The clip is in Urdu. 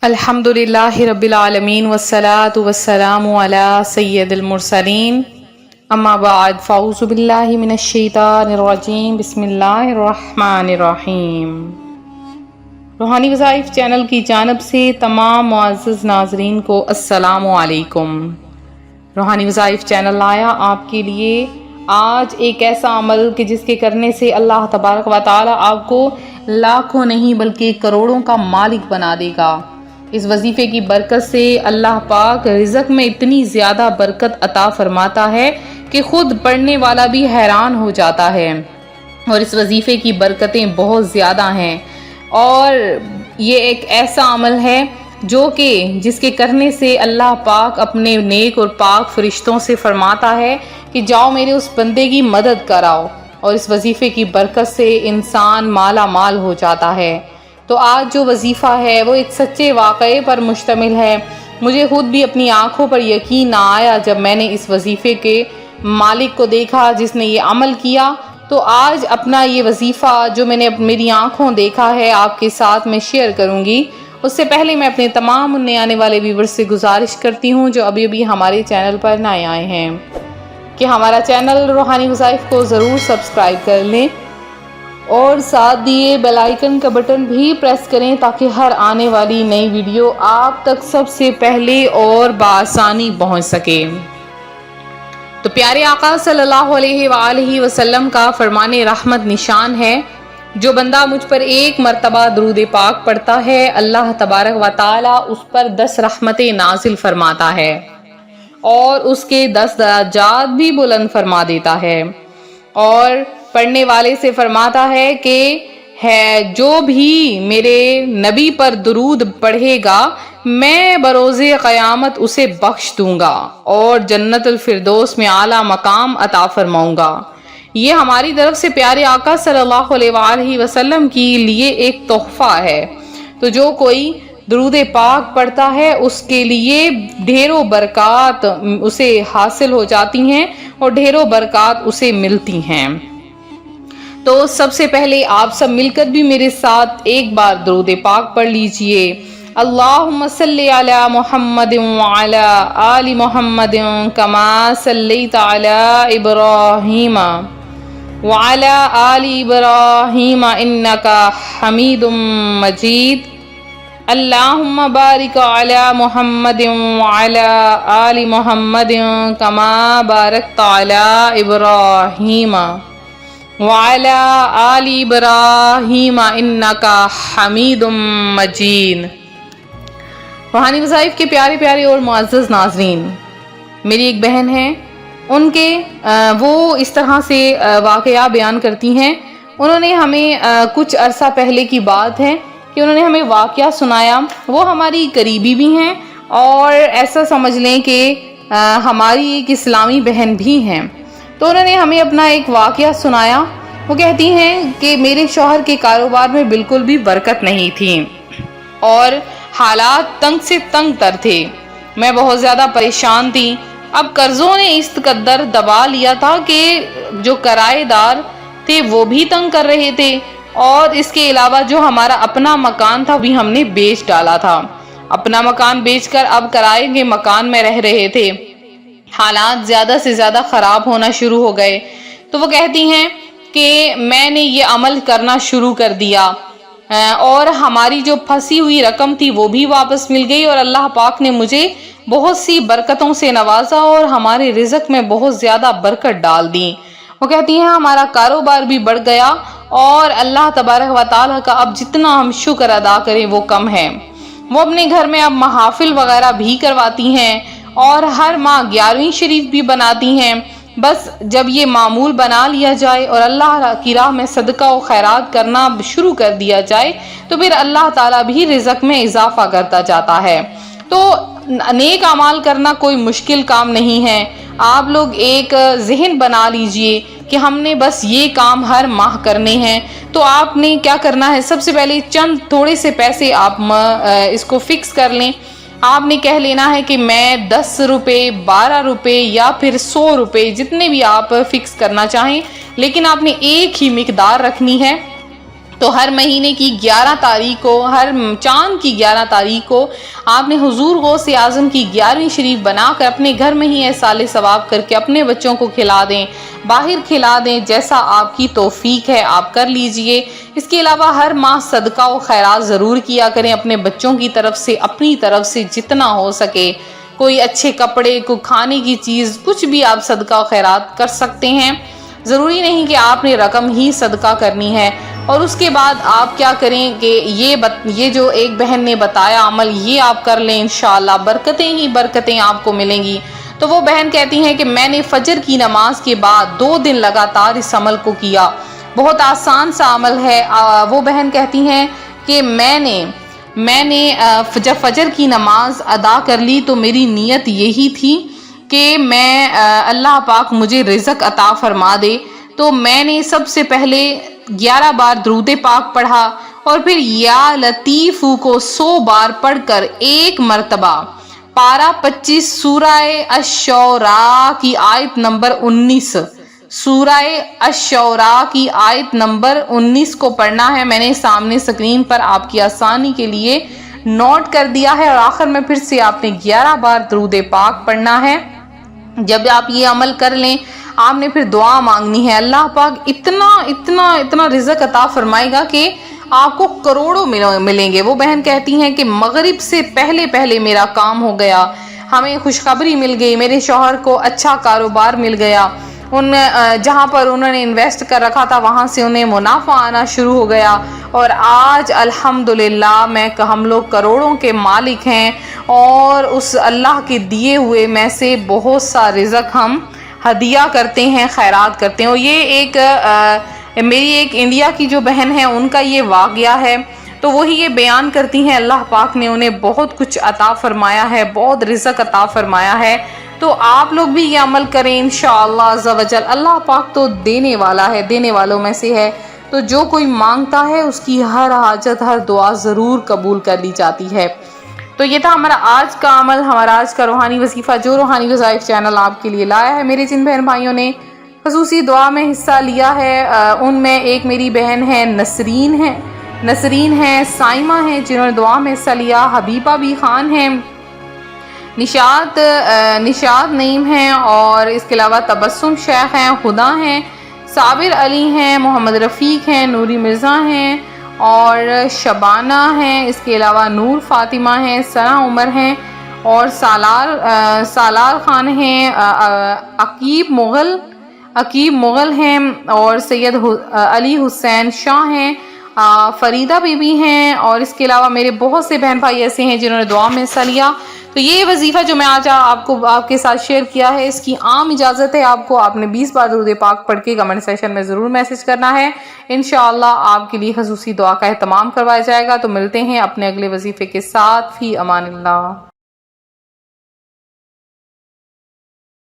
الحمدللہ رب العالمین والصلاة والسلام علی سید المرسلین اما بعد فاعوذ باللہ من الشیطان الرجیم بسم اللہ الرحمن الرحیم۔ روحانی وظائف چینل کی جانب سے تمام معزز ناظرین کو السلام علیکم۔ روحانی وظائف چینل لایا آپ کے لیے آج ایک ایسا عمل کہ جس کے کرنے سے اللہ تبارک و تعالی آپ کو لاکھوں نہیں بلکہ کروڑوں کا مالک بنا دے گا۔ اس وظیفے کی برکت سے اللہ پاک رزق میں اتنی زیادہ برکت عطا فرماتا ہے کہ خود پڑھنے والا بھی حیران ہو جاتا ہے، اور اس وظیفے کی برکتیں بہت زیادہ ہیں، اور یہ ایک ایسا عمل ہے جو کہ جس کے کرنے سے اللہ پاک اپنے نیک اور پاک فرشتوں سے فرماتا ہے کہ جاؤ میرے اس بندے کی مدد کراؤ، اور اس وظیفے کی برکت سے انسان مالا مال ہو جاتا ہے۔ تو آج جو وظیفہ ہے وہ ایک سچے واقعے پر مشتمل ہے۔ مجھے خود بھی اپنی آنکھوں پر یقین نہ آیا جب میں نے اس وظیفے کے مالک کو دیکھا جس نے یہ عمل کیا۔ تو آج اپنا یہ وظیفہ جو میں نے میری آنکھوں دیکھا ہے آپ کے ساتھ میں شیئر کروں گی۔ اس سے پہلے میں اپنے تمام نئے آنے والے ویورز سے گزارش کرتی ہوں جو ابھی ابھی ہمارے چینل پر نئے آئے ہیں کہ ہمارا چینل روحانی وظائف کو ضرور سبسکرائب کر لیں، اور ساتھ دیے بیل آئیکن کا بٹن بھی پریس کریں تاکہ ہر آنے والی نئی ویڈیو آپ تک سب سے پہلے اور بآسانی پہنچ سکے۔ تو پیارے آقا صلی اللہ علیہ وآلہ وسلم کا فرمان رحمت نشان ہے، جو بندہ مجھ پر ایک مرتبہ درود پاک پڑھتا ہے اللہ تبارک و تعالی اس پر 10 رحمتیں نازل فرماتا ہے اور اس کے 10 درجات بھی بلند فرما دیتا ہے، اور پڑھنے والے سے فرماتا ہے کہ جو بھی میرے نبی پر درود پڑھے گا میں بروز قیامت اسے بخش دوں گا اور جنت الفردوس میں اعلیٰ مقام عطا فرماؤں گا۔ یہ ہماری طرف سے پیارے آقا صلی اللہ علیہ وآلہ وسلم کے لیے ایک تحفہ ہے۔ تو جو کوئی درود پاک پڑھتا ہے اس کے لیے ڈھیروں برکات اسے حاصل ہو جاتی ہیں اور ڈھیروں برکات اسے ملتی ہیں۔ تو سب سے پہلے آپ سب مل کر بھی میرے ساتھ ایک بار درود پاک پڑھ لیجئے۔ اللہم صلی علی محمد وعلی آل محمد کما صلیت علی ابراہیم وعلی آل ابراہیم انکا حمید مجید۔ اللہم بارک علی محمد وعلی آل محمد کما بارکت علی ابراہیم وعلی آل ابراہیم انکا حمید مجید۔ روحانی وظائف کے پیارے پیارے اور معزز ناظرین، میری ایک بہن ہے، ان کے وہ اس طرح سے واقعہ بیان کرتی ہیں۔ انہوں نے ہمیں کچھ عرصہ پہلے کی بات ہے کہ انہوں نے ہمیں واقعہ سنایا۔ وہ ہماری قریبی بھی ہیں اور ایسا سمجھ لیں کہ ہماری ایک اسلامی بہن بھی ہیں۔ تو انہوں نے ہمیں اپنا ایک واقعہ سنایا۔ وہ کہتی ہیں کہ میرے شوہر کے کاروبار میں بالکل بھی برکت نہیں تھی اور حالات تنگ سے تنگ تر تھے۔ میں بہت زیادہ پریشان تھی۔ اب قرضوں نے اس قدر دبا لیا تھا کہ جو کرائے دار تھے وہ بھی تنگ کر رہے تھے، اور اس کے علاوہ جو ہمارا اپنا مکان تھا بھی ہم نے بیچ ڈالا تھا۔ اپنا مکان بیچ کر اب کرائے کے مکان میں رہ رہے تھے۔ حالات زیادہ سے زیادہ خراب ہونا شروع ہو گئے۔ تو وہ کہتی ہیں کہ میں نے یہ عمل کرنا شروع کر دیا، اور ہماری جو پھنسی ہوئی رقم تھی وہ بھی واپس مل گئی، اور اللہ پاک نے مجھے بہت سی برکتوں سے نوازا اور ہمارے رزق میں بہت زیادہ برکت ڈال دی۔ وہ کہتی ہیں ہمارا کاروبار بھی بڑھ گیا، اور اللہ تبارک و تعالیٰ کا اب جتنا ہم شکر ادا کریں وہ کم ہے۔ وہ اپنے گھر میں اب محافل وغیرہ بھی کرواتی ہیں اور ہر ماہ 11ویں شریف بھی بناتی ہیں۔ بس جب یہ معمول بنا لیا جائے اور اللہ کی راہ میں صدقہ و خیرات کرنا شروع کر دیا جائے تو پھر اللہ تعالیٰ بھی رزق میں اضافہ کرتا جاتا ہے۔ تو نیک اعمال کرنا کوئی مشکل کام نہیں ہے۔ آپ لوگ ایک ذہن بنا لیجئے کہ ہم نے بس یہ کام ہر ماہ کرنے ہیں۔ تو آپ نے کیا کرنا ہے، سب سے پہلے چند تھوڑے سے پیسے آپ اس کو فکس کر لیں۔ آپ نے کہہ لینا ہے کہ میں 10 روپے 12 روپے یا پھر 100 روپے جتنے بھی آپ فکس کرنا چاہیں، لیکن آپ نے ایک ہی مقدار رکھنی ہے تو ہر مہینے کی 11 تاریخ کو، ہر چاند کی 11 تاریخ کو آپ نے حضور غوث اعظم کی 11ویں شریف بنا کر اپنے گھر میں ہی احسال ثواب کر کے اپنے بچوں کو کھلا دیں، باہر کھلا دیں، جیسا آپ کی توفیق ہے آپ کر لیجئے۔ اس کے علاوہ ہر ماہ صدقہ و خیرات ضرور کیا کریں اپنے بچوں کی طرف سے، اپنی طرف سے جتنا ہو سکے، کوئی اچھے کپڑے، کوئی کھانے کی چیز، کچھ بھی آپ صدقہ و خیرات کر سکتے ہیں۔ ضروری نہیں کہ آپ نے رقم ہی صدقہ کرنی ہے۔ اور اس کے بعد آپ کیا کریں کہ یہ جو ایک بہن نے بتایا عمل، یہ آپ کر لیں، انشاءاللہ برکتیں ہی برکتیں آپ کو ملیں گی۔ تو وہ بہن کہتی ہیں کہ میں نے فجر کی نماز کے بعد 2 دن لگاتار اس عمل کو کیا، بہت آسان سا عمل ہے۔ وہ بہن کہتی ہیں کہ میں نے جب فجر کی نماز ادا کر لی تو میری نیت یہی تھی کہ میں اللہ پاک مجھے رزق عطا فرما دے، تو میں نے سب سے پہلے 11 بار درود پاک پڑھا اور پھر یا لطیف کو 100 بار پڑھ کر ایک مرتبہ پارہ 25 سورہ الشعراء کی آیت نمبر 19، سورہ الشعراء کی آیت نمبر 19 کو پڑھنا ہے۔ میں نے سامنے اسکرین پر آپ کی آسانی کے لیے نوٹ کر دیا ہے، اور آخر میں پھر سے آپ نے 11 بار درود پاک پڑھنا ہے۔ جب آپ یہ عمل کر لیں، آپ نے پھر دعا مانگنی ہے، اللہ پاک اتنا رزق عطا فرمائے گا کہ آپ کو کروڑوں ملیں گے۔ وہ بہن کہتی ہیں کہ مغرب سے پہلے میرا کام ہو گیا، ہمیں خوشخبری مل گئی، میرے شوہر کو اچھا کاروبار مل گیا، جہاں پر انہوں نے انویسٹ کر رکھا تھا وہاں سے انہیں منافع آنا شروع ہو گیا، اور آج الحمدللہ ہم لوگ کروڑوں کے مالک ہیں، اور اس اللہ کے دیے ہوئے میں سے بہت سا رزق ہم ہدیہ کرتے ہیں، خیرات کرتے ہیں۔ اور یہ میری ایک انڈیا کی جو بہن ہے، ان کا یہ واقعہ ہے، تو وہی یہ بیان کرتی ہیں اللہ پاک نے انہیں بہت کچھ عطا فرمایا ہے، بہت رزق عطا فرمایا ہے۔ تو آپ لوگ بھی یہ عمل کریں انشاءاللہ عز و جل۔ اللہ پاک تو دینے والا ہے، دینے والوں میں سے ہے، تو جو کوئی مانگتا ہے اس کی ہر حاجت، ہر دعا ضرور قبول کر لی جاتی ہے۔ تو یہ تھا ہمارا آج کا عمل، ہمارا آج کا روحانی وظیفہ جو روحانی وظائف چینل آپ کے لیے لایا ہے۔ میرے جن بہن بھائیوں نے خصوصی دعا میں حصہ لیا ہے، ان میں ایک میری بہن ہے نسرین ہے، سائمہ ہے جنہوں نے دعا میں حصہ لیا، حبیبہ بی خان ہیں، نشاد نعیم ہیں، اور اس کے علاوہ تبسم شیخ ہیں، خدا ہیں، صابر علی ہیں، محمد رفیق ہیں، نوری مرزا ہیں، اور شبانہ ہیں، اس کے علاوہ نور فاطمہ ہیں، ثنا عمر ہیں، اور سالار خان ہیں، عقیب مغل ہیں، اور سید علی حسین شاہ ہیں، فریدہ بی بی ہیں، اور اس کے علاوہ میرے بہت سے بہن بھائی ایسے ہیں جنہوں نے دعا میں حصہ لیا۔ تو یہ وظیفہ جو میں آج آپ کے ساتھ شیئر کیا ہے، اس کی عام اجازت ہے آپ نے 20 بار درود پاک پڑھ کے کمنٹ سیکشن میں ضرور میسج کرنا ہے، انشاءاللہ آپ کے لیے خصوصی دعا کا اہتمام کروایا جائے گا۔ تو ملتے ہیں اپنے اگلے وظیفے کے ساتھ، فی امان اللہ۔